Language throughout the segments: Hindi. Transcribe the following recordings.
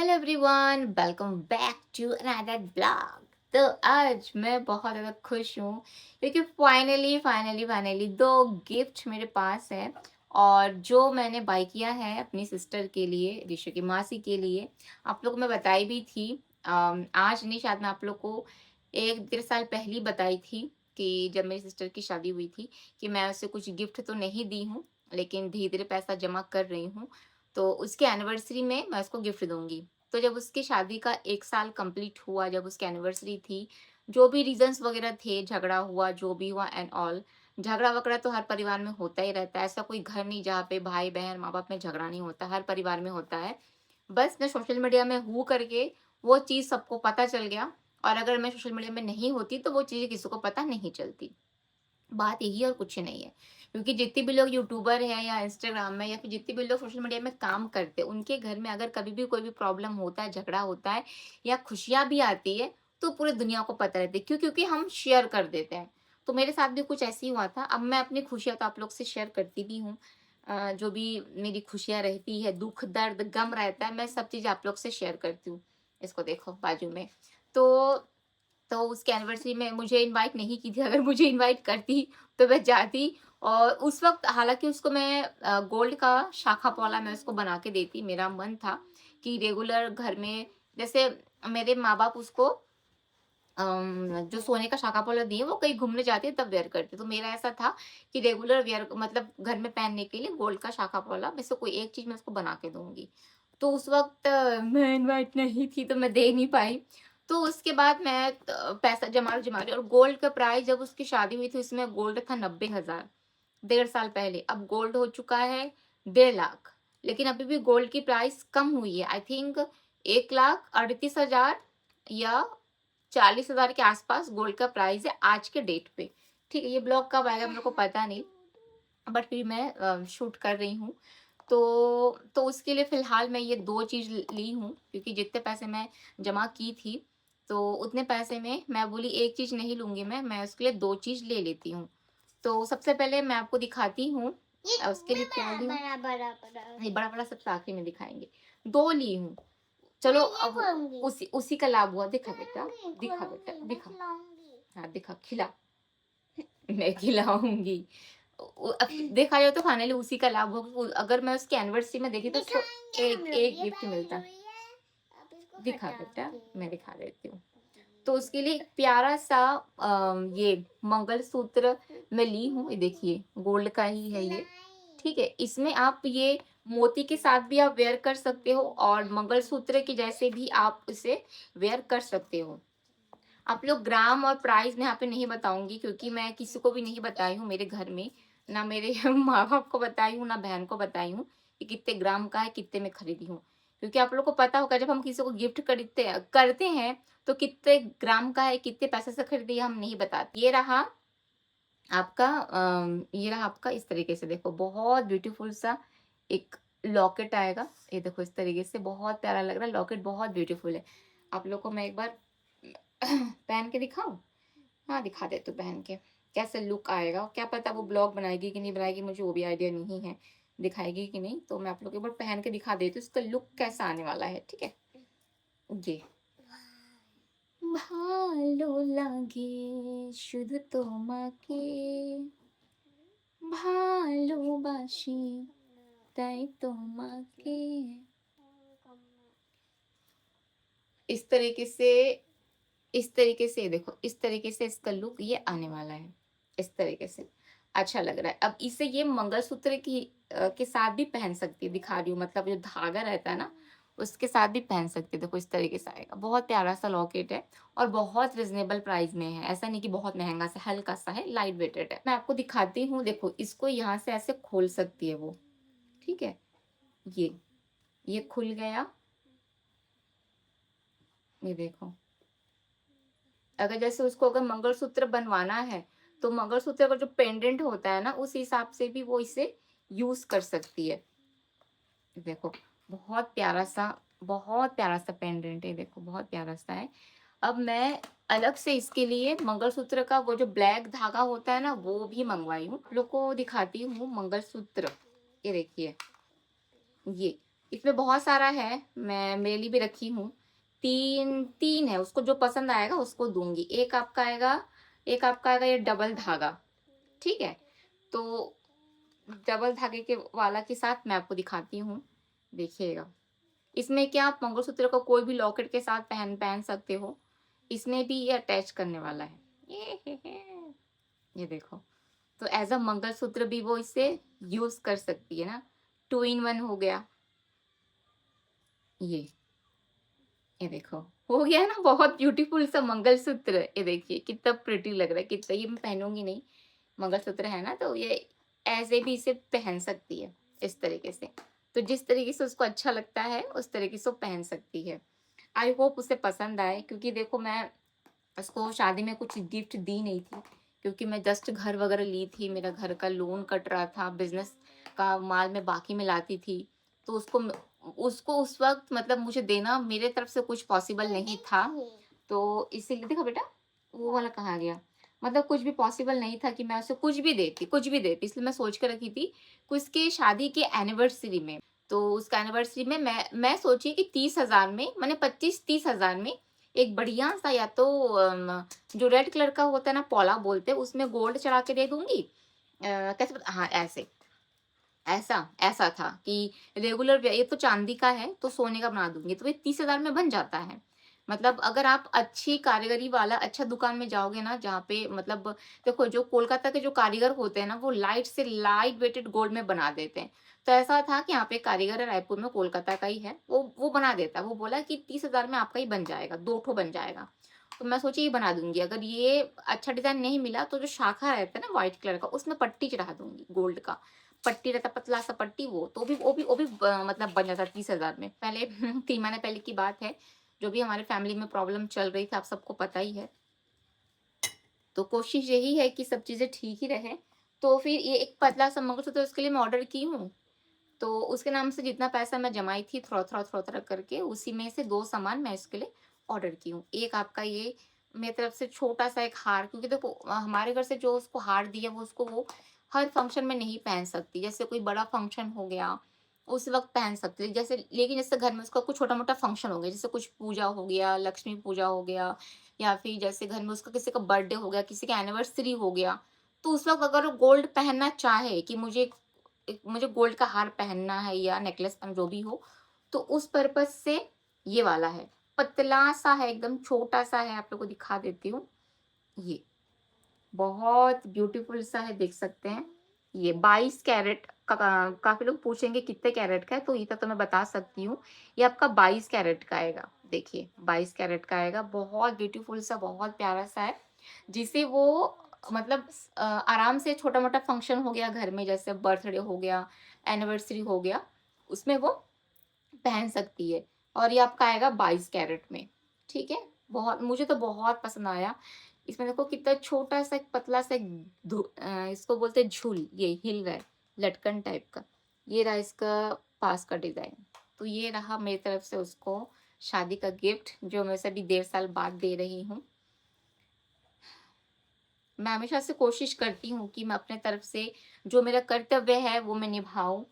Hello everyone, welcome back to another blog. तो आज मैं बहुत ज़्यादा खुश हूँ क्योंकि फाइनली दो गिफ्ट मेरे पास है। और जो मैंने बाय किया है अपनी सिस्टर के लिए, ऋषु की मासी के लिए, आप लोग को मैं बताई भी थी। आज नहीं, शायद मैं आप लोग को 1 डेढ़ साल पहले ही बताई थी कि जब मेरी सिस्टर की शादी हुई थी कि मैं उसे कुछ गिफ्ट तो नहीं दी हूँ, लेकिन धीरे धीरे पैसा जमा कर रही हूँ। तो उसके एनिवर्सरी में मैं उसको गिफ्ट दूँगी। तो जब उसकी शादी का 1 साल कंप्लीट हुआ, जब उसकी एनिवर्सरी थी, जो भी रीज़न्स वग़ैरह थे, झगड़ा हुआ, जो भी हुआ एंड ऑल। झगड़ा-वगड़ा तो हर परिवार में होता ही रहता है, ऐसा कोई घर नहीं जहाँ पे भाई-बहन, माँ-बाप में झगड़ा नहीं होता, हर परिवार में होता है। बस मैं सोशल मीडिया में हूँ करके वो चीज़ सबको पता चल गया, और अगर मैं सोशल मीडिया में नहीं होती तो वो चीज़ें किसी को पता नहीं चलती। बात यही है और कुछ नहीं है। क्योंकि जितने भी लोग यूट्यूबर हैं या इंस्टाग्राम में या फिर जितने भी लोग सोशल मीडिया में काम करते हैं, उनके घर में अगर कभी भी कोई भी प्रॉब्लम होता है, झगड़ा होता है या खुशियाँ भी आती है, तो पूरी दुनिया को पता रहती है। क्यों? क्योंकि हम शेयर कर देते हैं। तो मेरे साथ भी कुछ ऐसे ही हुआ था। अब मैं अपनी खुशियाँ तो आप लोग से शेयर करती भी हूँ। जो भी मेरी खुशियाँ रहती है, दुःख, दर्द, गम रहता है, मैं सब चीज़ आप लोग से शेयर करती हूँ। इसको देखो बाजू में। तो उसकी एनिवर्सरी में मुझे इनवाइट नहीं की थी। अगर मुझे इनवाइट करती तो मैं जाती। और उस वक़्त हालाँकि उसको मैं गोल्ड का शाखा पौला मैं उसको बना के देती। मेरा मन था कि रेगुलर घर में, जैसे मेरे माँ-बाप उसको जो सोने का शाका पौला दिए वो कहीं घूमने जाती है तब वेयर करती है। तो मेरा ऐसा था कि रेगुलर वेयर मतलब घर में पहनने के लिए गोल्ड का शाका पौला में से कोई एक चीज़ मैं उसको बना के दूँगी। तो उस वक़्त मैं इनवाइट नहीं थी तो मैं दे नहीं पाई। तो उसके बाद मैं पैसा जमा रही, और गोल्ड का प्राइस जब उसकी शादी हुई थी उसमें गोल्ड था 90,000, 1.5 साल पहले। अब गोल्ड हो चुका है 1.5 लाख। लेकिन अभी भी गोल्ड की प्राइस कम हुई है। आई थिंक 1,38,000 या 40,000 के आसपास गोल्ड का प्राइस है आज के डेट पे। ठीक है, ये ब्लॉग कब आएगा मेरे को पता नहीं, बट फिर मैं शूट कर रही हूँ। तो उसके लिए फ़िलहाल मैं ये 2 चीज़ ल ली हूँ, क्योंकि जितने पैसे मैं जमा की थी, तो उतने पैसे में मैं बोली 1 चीज़ नहीं लूँगी मैं उसके लिए 2 चीज़ ले लेती हूँ। तो सबसे पहले मैं आपको दिखाती हूँ उसके लिए क्या ली हूँ। नहीं, बड़ा-बड़ा सब आखिर में दिखाएँगे। 2 ली हूँ। चलो अब उसी उसी का लाभ हुआ। दिखा बेटा, दिखा बेटा, दिखा। हाँ, दिखा, खिला। मैं खिलाऊँगी। अब देखा जाए तो फाइनली उसी का लाभ होगा। अगर मैं उसकी एनिवर्सरी में देती तो उसको एक एक गिफ्ट मिलता। दिखा बेटा, मैं दिखा देती हूँ। तो उसके लिए एक प्यारा-सा ये मंगलसूत्र मैं ली हूँ। ये देखिए, गोल्ड का ही है ये, ठीक है? इसमें आप ये मोती के साथ भी आप वेयर कर सकते हो और मंगलसूत्र के जैसे भी आप इसे वेयर कर सकते हो। आप लोग ग्राम और प्राइस मैं यहाँ पे नहीं बताऊँगी, क्योंकि मैं किसी को भी नहीं बताई हूँ मेरे घर में, ना मेरे माँ-बाप को बताई हूँ, ना बहन को बताई हूँ कि कितने ग्राम का है, कितने में खरीदी हूँ। क्योंकि आप लोग को पता होगा जब हम किसी को गिफ्ट करते हैं, तो कितने ग्राम का है, कितने पैसे से खरीदी है, हम नहीं बताते। ये रहा आपका इस तरीके से, देखो बहुत ब्यूटीफुल सा एक लॉकेट आएगा। ये देखो इस तरीके से बहुत प्यारा लग रहा है, लॉकेट बहुत ब्यूटीफुल है। आप लोग को मैं एक बार पहन के दिखाऊँ? हाँ, दिखा देती हूँ पहन के, कैसा लुक आएगा। क्या पता वो ब्लॉग बनाएगी कि नहीं बनाएगी, मुझे वो भी आइडिया नहीं है, दिखाएगी कि नहीं। तो मैं आप लोग को एक बार पहन के दिखा देती हूँ, इसका लुक कैसा आने वाला है, ठीक है? ये ভালো লাগে শুধু তোমাকে, ভালোবাসি তাই তোমাকে। इस तरीके से ये देखो, इस तरीके से इसका लुक ये आने वाला है। इस तरीके से अच्छा लग रहा है। अब इसे ये मंगलसूत्र के साथ भी पहन सकती है, दिखा रही हूँ, मतलब जो धागा रहता है ना, उसके साथ भी पहन सकती है। देखो इस तरीके से आएगा। बहुत प्यारा-सा लॉकेट है और बहुत रीज़नेबल प्राइस में है। ऐसा नहीं कि बहुत महँगा सा, हल्का-सा है, लाइट वेटेड है। मैं आपको दिखाती हूँ, देखो इसको यहाँ से ऐसे खोल सकती है वो, ठीक है? ये, ये खुल गया, ये देखो। अगर जैसे उसको अगर मंगलसूत्र बनवाना है, तो मंगलसूत्र का जो पेंडेंट होता है ना, उस हिसाब से भी वो इसे यूज़ कर सकती है। देखो, बहुत प्यारा-सा पेंडेंट है, देखो बहुत प्यारा-सा है। अब मैं अलग से इसके लिए मंगलसूत्र का वो जो ब्लैक धागा होता है ना, वो भी मँगवाई हूँ। आप लोग को दिखाती हूँ मंगलसूत्र। ये देखिए, ये। इसमें बहुत सारा है, मैं मेरे लिए भी रखी हूँ। 3 है, उसको जो पसंद आएगा उसको दूँगी। एक आपका आएगा ये डबल धागा, ठीक है? तो डबल धागे के वाला के साथ मैं आपको दिखाती हूँ, देखिएगा। इसमें क्या आप मंगलसूत्र को कोई भी लॉकेट के साथ पहन पहन सकते हो। इसमें भी ये अटैच करने वाला है। ये देखो। तो एज़ अ मंगलसूत्र भी वो इसे यूज़ कर सकती है ना। 2 इन 1 हो गया। ये, ये देखो। हो गया ना बहुत ब्यूटीफुल सा मंगलसूत्र। ये देखिए कितना प्रिटी लग रहा है, कितना ये मैं पहनूँगी नहीं। मंगलसूत्र है ना, तो ये ऐसे भी इसे पहन सकती है, इस तरीके से। तो जिस तरीके से उसको अच्छा लगता है, उस तरीके से वो पहन सकती है। आई होप उसे पसंद आए, क्योंकि देखो मैं उसको शादी में कुछ गिफ्ट दी नहीं थी, क्योंकि मैं जस्ट घर वगैरह ली थी, मेरा घर का लोन कट रहा था, बिज़नेस का माल मैं बाकी में लाती थी। तो उसको उस वक़्त मतलब मुझे देना मेरे तरफ से कुछ पॉसिबल नहीं था। तो इसीलिए देखो बेटा, वो वाला कहाँ गया? मतलब कुछ भी पॉसिबल नहीं था कि मैं उसे कुछ भी देती, इसलिए मैं सोच के रखी थी कि उसकी शादी की एनिवर्सरी में, तो उसका एनिवर्सरी में मैं सोची कि 30,000 में, माने 25-30,000 में एक बढ़िया-सा, या तो जो रेड कलर का होता है ना, पौला बोलते हैं, उसमें गोल्ड चढ़ा के दे दूँगी। कैसे बता, हाँ, ऐसे। ऐसा ऐसा था कि रेगुलर ये तो चांदी का है, तो सोने का बना दूँगी, तो ये 30,000 में बन जाता है। मतलब अगर आप अच्छी कारीगरी वाला अच्छा दुकान में जाओगे ना, जहाँ पे मतलब देखो, जो कोलकाता के जो कारीगर होते हैं ना, वो लाइट से लाइट वेटेड गोल्ड में बना देते हैं। तो ऐसा था कि यहाँ पे कारीगर है रायपुर में, कोलकाता का ही है, वो बना देता है। वो बोला कि 30,000 में आपका ही बन जाएगा, 2 ठो बन जाएगा। तो मैं सोची ये बना दूँगी। अगर ये अच्छा डिज़ाइन नहीं मिला, तो जो शाखा रहता है ना व्हाइट कलर का, उसमें पट्टी चढ़ा दूँगी गोल्ड का। पट्टी रहता, पतला सा पट्टी, वो तो वो भी मतलब बन जाता 30,000 में। पहले 3 महीने पहले की बात है, जो भी हमारे फैमिली में प्रॉब्लम चल रही थी, आप सबको पता ही है। तो कोशिश यही है कि सब चीज़ें ठीक ही रहें। तो फिर ये एक पतला सा मंगलसूत्र उसके लिए मैं ऑर्डर की हूँ। तो उसके नाम से जितना पैसा मैं जमाई थी थोड़ा-थोड़ा करके, उसी में से 2 सामान मैं इसके लिए ऑर्डर की हूँ। एक आपका ये मेरी तरफ से छोटा-सा एक हार, क्योंकि देखो हमारे घर से जो उसको हार दिया, वो हर फंक्शन में नहीं पहन सकती। जैसे कोई बड़ा फंक्शन हो गया, उस वक़्त पहन सकती है। जैसे लेकिन जैसे घर में उसका कुछ छोटा-मोटा फंक्शन हो गया, जैसे कुछ पूजा हो गया, लक्ष्मी पूजा हो गया, या फिर जैसे घर में उसका किसी का बर्थडे हो गया, किसी का एनिवर्सरी हो गया, तो उस वक़्त अगर वो गोल्ड पहनना चाहे कि मुझे गोल्ड का हार पहनना है या नेकलेस जो भी हो, तो उस पर्पज़ से ये वाला है। पतला-सा है, एकदम छोटा-सा है, आप लोगों को दिखा देती हूँ। ये, बहुत ब्यूटीफुल सा है, देख सकते हैं। ये 22 कैरेट का, काफ़ी लोग पूछेंगे कितने कैरेट का है, तो इतना तो मैं बता सकती हूँ। ये आपका 22 कैरेट का आएगा। देखिए 22 कैरेट का आएगा, बहुत ब्यूटीफुल सा, बहुत प्यारा-सा है। जिसे वो मतलब आराम से छोटा-मोटा फंक्शन हो गया घर में, जैसे बर्थडे हो गया, एनिवर्सरी हो गया, उसमें वो पहन सकती है। और ये आपका आएगा 22 कैरेट में, ठीक है? बहुत, मुझे तो बहुत पसंद आया। इसमें देखो कितना छोटा-सा एक पतला-सा एक इसको बोलते हैं झूल, ये हिल रहा है, लटकन टाइप का। ये रहा इसका पास का डिज़ाइन। तो ये रहा मेरी तरफ से उसको शादी का गिफ्ट, जो मैं उसे अभी 1.5 साल बाद दे रही हूँ। मैं हमेशा से कोशिश करती हूँ कि मैं अपने तरफ से जो मेरा कर्तव्य है वो मैं निभाऊँ,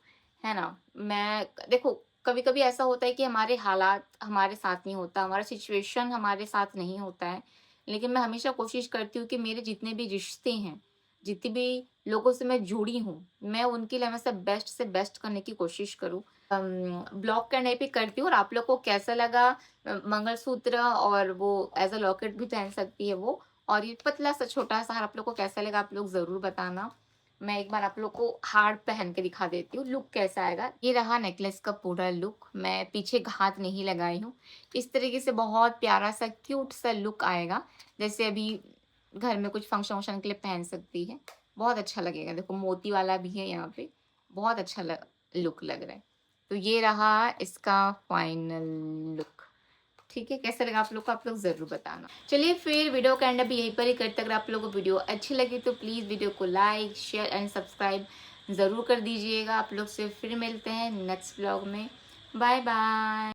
है ना? मैं देखो, कभी-कभी ऐसा होता है कि हमारे हालात हमारे साथ नहीं होता, हमारा सिचुएशन हमारे साथ नहीं होता है। लेकिन मैं हमेशा कोशिश करती हूँ कि मेरे जितने भी रिश्ते हैं, जितने भी लोगों से मैं जुड़ी हूँ, मैं उनके लिए हमेशा बेस्ट से बेस्ट करने की कोशिश करूँ। ब्लॉग करने पे करती हूँ, और आप लोग को कैसा लगा मंगलसूत्र, और वो एज़ अ लॉकेट भी पहन सकती है वो। और ये पतला-सा छोटा-सा हार आप लोग को कैसा लगा, आप लोग ज़रूर बताना। मैं एक बार आप लोग को हार पहन के दिखा देती हूँ, लुक कैसा आएगा। ये रहा नेकलेस का पूरा लुक, मैं पीछे घात नहीं लगाई हूँ। इस तरीके से बहुत प्यारा-सा क्यूट सा लुक आएगा, जैसे अभी घर में कुछ फंक्शन-वंक्शन के लिए पहन सकती है। बहुत अच्छा लगेगा, देखो मोती वाला भी है यहाँ पे, बहुत अच्छा लुक लग रहा है। तो ये रहा इसका फाइनल लुक। ठीक है, कैसा लगा आप लोग को, आप लोग ज़रूर बताना। चलिए फिर वीडियो का एंड अभी यहीं पर ही करते हैं। अगर आप लोगों को वीडियो अच्छी लगी तो प्लीज़ वीडियो को लाइक, शेयर एंड सब्सक्राइब ज़रूर कर दीजिएगा। आप लोग से फिर मिलते हैं नेक्स्ट व्लॉग में। Bye bye.